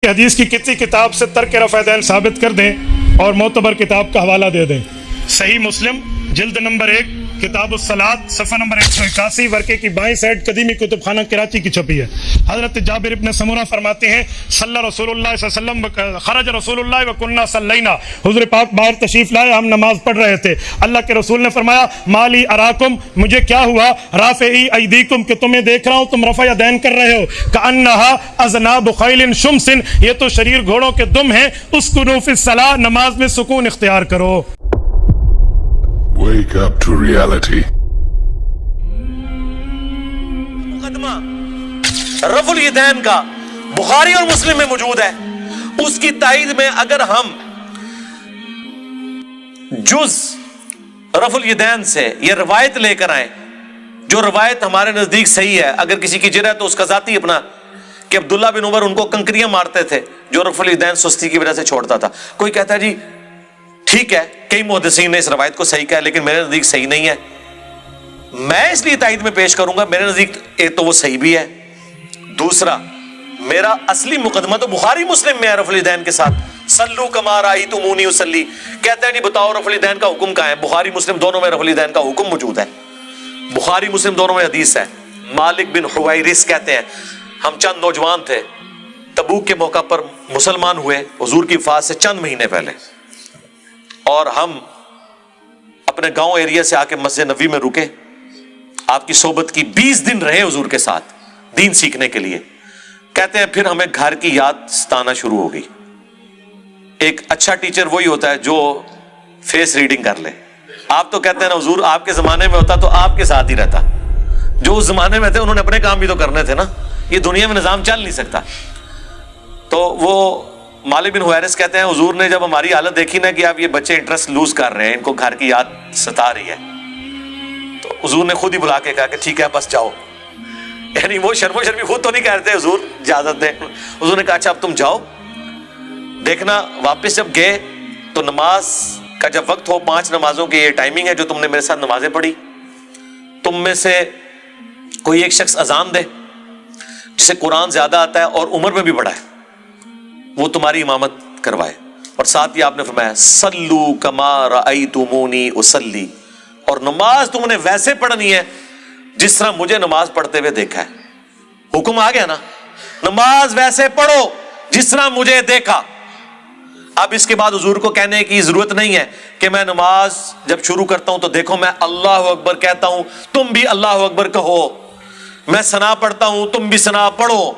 حدیث کی کسی کتاب سے ترک رفع دین ثابت کر دیں اور معتبر کتاب کا حوالہ دے دیں۔ صحیح مسلم جلد نمبر 1 کتاب الصلاۃ صفحہ نمبر 181 ورقے کی بائیں سائڈ قدیمی کتب خانہ کراچی کی چھپی ہے۔ حضرت جابر ابن سمورہ فرماتے ہیں صلی رسول اللہ صلی اللہ علیہ وسلم خرج رسول اللہ وکننا صلینا، حضور پاک باہر تشریف لائے، ہم نماز پڑھ رہے تھے، اللہ کے رسول نے فرمایا مالی اراکم، مجھے کیا ہوا، رافعی ایدیکم، کہ تمہیں دیکھ رہا ہوں تم رفع یدین کر رہے ہو، کأنہا اذناب خیل شمس، یہ تو شریر گھوڑوں کے دم ہیں، اسکنوا فی الصلاۃ، نماز میں سکون اختیار کرو۔ Wake up to reality. مقدمہ رفع الیدین کا بخاری اور مسلم میں موجود ہے، اس کی تائید میں اگر ہم جز رفع الیدین سے یہ روایت لے کر آئیں، جو روایت ہمارے نزدیک صحیح ہے، اگر کسی کی جرأت تو اس کا ذاتی اپنا کہ عبداللہ بن عمر ان کو کنکریاں مارتے تھے جو رفع الیدین سستی کی وجہ سے چھوڑتا تھا۔ کوئی کہتا ہے جی ٹھیک ہے، کئی محدثین نے اس روایت کو صحیح کہا لیکن میرے نزدیک صحیح نہیں ہے، میں اس لیے تائید میں پیش کروں گا، میرے نزدیک ایک تو وہ صحیح بھی ہے، دوسرا میرا اصلی مقدمہ تو بخاری مسلم میں ہے رفع الیدین کے ساتھ، صلو کما رأیتمونی اصلی، کہتے ہیں نہیں بتاؤ رفع الیدین کا حکم کہاں ہے، بخاری مسلم دونوں میں رفع الیدین کا حکم موجود ہے، بخاری مسلم دونوں میں حدیث ہے۔ مالک بن حویرث کہتے ہیں ہم چند نوجوان تھے، تبوک کے موقع پر مسلمان ہوئے حضور کی وفات سے چند مہینے پہلے، اور ہم اپنے گاؤں ایریا سے آ کے مسجد نبوی میں رکے، آپ کی صحبت کی، 20 دن رہے حضور کے ساتھ دین سیکھنے کے لیے۔ کہتے ہیں پھر ہمیں گھر کی یاد ستانا شروع ہو گئی۔ ایک اچھا ٹیچر وہی ہوتا ہے جو فیس ریڈنگ کر لے۔ آپ تو کہتے ہیں نا حضور آپ کے زمانے میں ہوتا تو آپ کے ساتھ ہی رہتا، جو اس زمانے میں تھے انہوں نے اپنے کام بھی تو کرنے تھے نا، یہ دنیا میں نظام چل نہیں سکتا۔ تو وہ مالک بن حویرث کہتے ہیں حضور نے جب ہماری حالت دیکھی نا کہ اب یہ بچے انٹرسٹ لوز کر رہے ہیں، ان کو گھر کی یاد ستا رہی ہے، تو حضور نے خود ہی بلا کے کہا کہ ٹھیک ہے بس جاؤ، یعنی وہ شرم و شرمی خود تو نہیں کہہ رہے تھے حضور اجازت دیں، حضور نے کہا اچھا اب تم جاؤ، دیکھنا واپس جب گئے تو نماز کا جب وقت ہو، 5 نمازوں کی یہ ٹائمنگ ہے جو تم نے میرے ساتھ نمازیں پڑھی، تم میں سے کوئی ایک شخص اذان دے جسے قرآن زیادہ آتا ہے اور عمر میں بھی بڑا ہے، وہ تمہاری امامت کروائے، اور ساتھ ہی آپ نے فرمایا صلو کما رأیتمونی اصلی، اور نماز تم نے ویسے پڑھنی ہے جس طرح مجھے نماز پڑھتے ہوئے دیکھا ہے۔ حکم آ گیا نا، نماز ویسے پڑھو جس طرح مجھے دیکھا۔ اب اس کے بعد حضور کو کہنے کی ضرورت نہیں ہے کہ میں نماز جب شروع کرتا ہوں تو دیکھو میں اللہ اکبر کہتا ہوں تم بھی اللہ اکبر کہو، میں ثنا پڑھتا ہوں تم بھی ثنا پڑھو،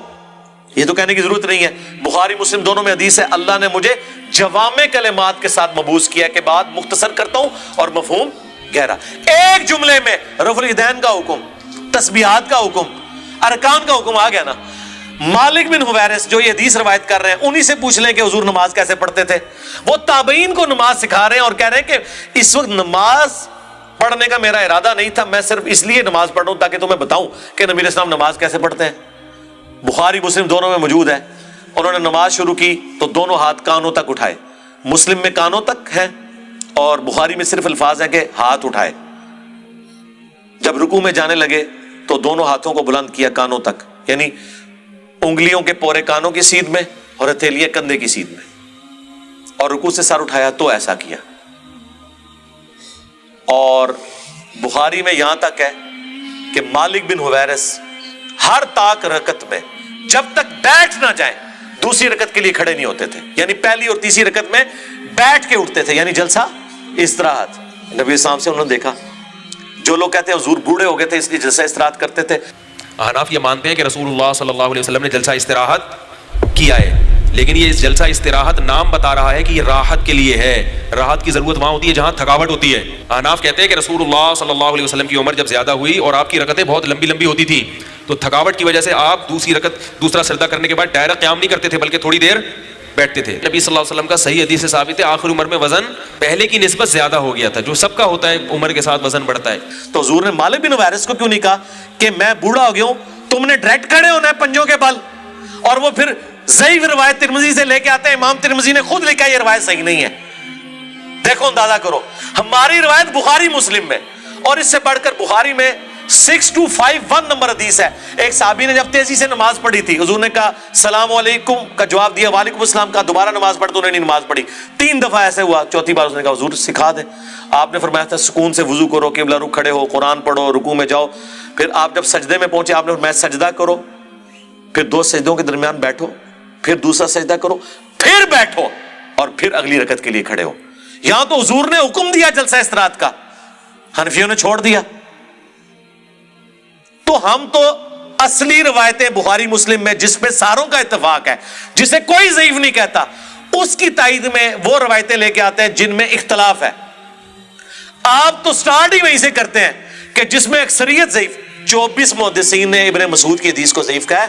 یہ تو کہنے کی ضرورت نہیں ہے۔ بخاری مسلم دونوں میں حدیث ہے اللہ نے مجھے جوامع کلمات کے ساتھ مبعوث کیا کہ بات مختصر کرتا ہوں اور مفہوم گہرا۔ ایک جملے میں رفع الیدین کا حکم، تسبیحات کا حکم، ارکان کا حکم آ گیا نا۔ مالک بن حویرث جو یہ حدیث روایت کر رہے ہیں انہی سے پوچھ لیں کہ حضور نماز کیسے پڑھتے تھے، وہ تابعین کو نماز سکھا رہے ہیں اور کہہ رہے ہیں کہ اس وقت نماز پڑھنے کا میرا ارادہ نہیں تھا، میں صرف اس لیے نماز پڑھ رہا ہوں تاکہ تمہیں بتاؤں کہ نبی علیہ السلام نماز کیسے پڑھتے ہیں۔ بخاری مسلم دونوں میں موجود ہے، انہوں نے نماز شروع کی تو دونوں ہاتھ کانوں تک اٹھائے، مسلم میں کانوں تک ہے اور بخاری میں صرف الفاظ ہے کہ ہاتھ اٹھائے۔ جب رکوع میں جانے لگے تو دونوں ہاتھوں کو بلند کیا کانوں تک، یعنی انگلیوں کے پورے کانوں کی سیدھ میں اور ہتھیلیاں کندھے کی سیدھ میں، اور رکوع سے سر اٹھایا تو ایسا کیا۔ اور بخاری میں یہاں تک ہے کہ مالک بن حویرث ہر طاق رکعت میں جب تک بیٹھ نہ جائیں دوسری رکعت کے لیے کھڑے نہیں ہوتے تھے، یعنی پہلی اور تیسری رکعت میں بیٹھ کے اٹھتے تھے، یعنی جلسہ استراحت۔ نبی اسلام سے انہوں نے دیکھا، جو لوگ کہتے ہیں حضور بوڑھے ہو گئے تھے اس لیے جلسہ استراحت کرتے تھے، احناف یہ مانتے ہیں کہ رسول اللہ صلی اللہ علیہ وسلم نے جلسہ استراحت کیا ہے، لیکن یہ جلسہ استراحت نام بتا رہا ہے کہ یہ راحت کے لیے ہے، راحت کی ضرورت وہاں ہوتی ہے جہاں تھکاوٹ ہوتی ہے۔ احناف کہتے ہیں کہ رسول اللہ صلی اللہ علیہ وسلم کی عمر جب زیادہ ہوئی اور آپ کی رکعتیں بہت لمبی لمبی ہوتی تھی تو تھکاوٹ کی وجہ سے آپ دوسرا سجدہ کرنے کے بعد ڈائریکٹ قیام نہیں کرتے تھے بلکہ تھوڑی دیر بیٹھتے تھے۔ نبی صلی اللہ علیہ وسلم کا صحیح حدیث سے ثابت ہے آخر عمر میں وزن پہلے کی نسبت زیادہ ہو گیا تھا، جو سب کا ہوتا ہے عمر کے ساتھ وزن بڑھتا ہے۔ تو حضور نے مالک بن حویرث کو کیوں نہیں کہا کہ میں بوڑھا ہو گیا ہوں، تم نے ڈائریکٹ کھڑے ہونا ہے پنجوں کے بل، اور وہ پھر ضعیف روایت ترمذی سے لے کے آتے ہیں، امام ترمذی نے خود لکھا یہ روایت صحیح نہیں ہے۔ دیکھو اندازہ کرو، ہماری روایت بخاری مسلم میں، اور اس سے بڑھ کر بخاری میں 6251 نمبر حدیث ہے. ایک صحابی نے جب تیزی سے نماز پڑھی تھی، حضور نے کہا السلام علیکم کا جواب دیا، وعلیکم السلام کا، دوبارہ نماز پڑھ تو انہوں نے نماز پڑھی. 3 دفعہ ایسے ہوا، چوتھی بار اس نے کہا حضور سکھا دیں. آپ نے فرمایا تھا سکون سے وضو کرو، قبلہ رخ کھڑے ہو، قرآن پڑھو، رکوع میں جاؤ. پھر آپ جب سجدے میں پہنچے آپ نے فرمایا سجدہ کرو، پھر 2 سجدوں کے درمیان بیٹھو، پھر دوسرا سجدہ کرو، پھر بیٹھو، اور پھر اگلی رکعت کے لیے کھڑے ہو. یہاں تو حضور نے حکم دیا جلسہ استراحت کا، حنفیوں نے چھوڑ دیا. تو ہم تو اصلی روایتیں بخاری مسلم میں جس پہ ساروں کا اتفاق ہے، جسے کوئی ضعیف نہیں کہتا، اس کی تائید میں وہ روایتیں لے کے آتے ہیں جن میں اختلاف ہے. آپ تو سٹارٹ ہی وہیں سے کرتے ہیں کہ جس میں اکثریت ضعیف. 24 محدثین نے ابن مسعود کی حدیث کو ضعیف کہا ہے.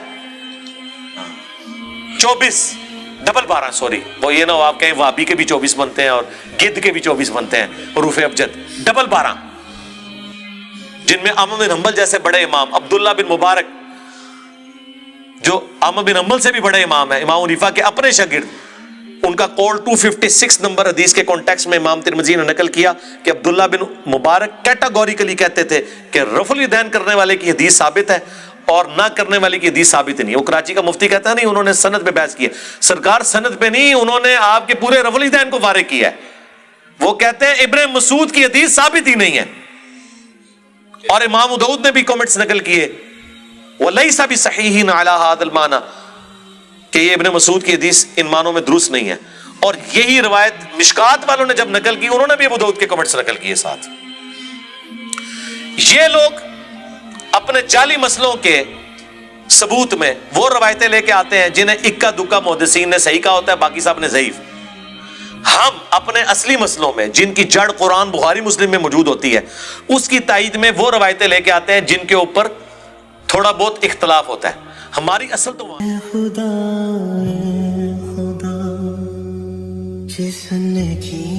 24 ڈبل 12، سوری، وہ یہ نہ ہو آپ کہیں وابی کے بھی 24 بنتے ہیں اور گد کے بھی 24 بنتے ہیں، حروف ابجد. ڈبل 12، جن میں احمد بن حنبل جیسے بڑے امام، عبداللہ بن مبارک جو احمد بن حنبل سے بھی بڑے امام ہیں، امام حنیفہ کے اپنے شاگرد، ان کا قول 256 نمبر حدیث کے کانٹیکسٹ میں امام ترمذی نے نقل کیا کہ عبداللہ بن مبارک کیٹاگوریکلی کہتے تھے کہ رفع الیدین کرنے والے کی حدیث ثابت ہے اور نہ کرنے والے کی حدیث ثابت نہیں. وہ کراچی کا مفتی کہتا ہے نہیں، انہوں نے سند پہ بحث کی ہے. سرکار سند پہ نہیں، انہوں نے آپ کے پورے رفع الیدین کو فارغ کیا ہے. وہ کہتے ہیں ابن مسعود کی حدیث ثابت ہی نہیں ہے. اور امام ابو داؤد نے بھی کمنٹس نقل کیے وَلَيْسَ بِصَحِيحٍ عَلَى هَذَا الْمَعْنَى کہ یہ ابن مسعود کی حدیث ان معنوں میں درست نہیں ہے. اور یہی روایت مشکات والوں نے جب نقل کی، انہوں نے بھی ابو داؤد کے کمنٹس نقل کیے ساتھ. یہ لوگ اپنے جعلی مسئلوں کے ثبوت میں وہ روایتیں لے کے آتے ہیں جنہیں اکا دکا محدثین نے صحیح کہا ہوتا ہے، باقی سب نے ضعیف. ہم اپنے اصلی مسئلوں میں جن کی جڑ قرآن بخاری مسلم میں موجود ہوتی ہے، اس کی تائید میں وہ روایتیں لے کے آتے ہیں جن کے اوپر تھوڑا بہت اختلاف ہوتا ہے. ہماری اصل تو خدا جس نے کی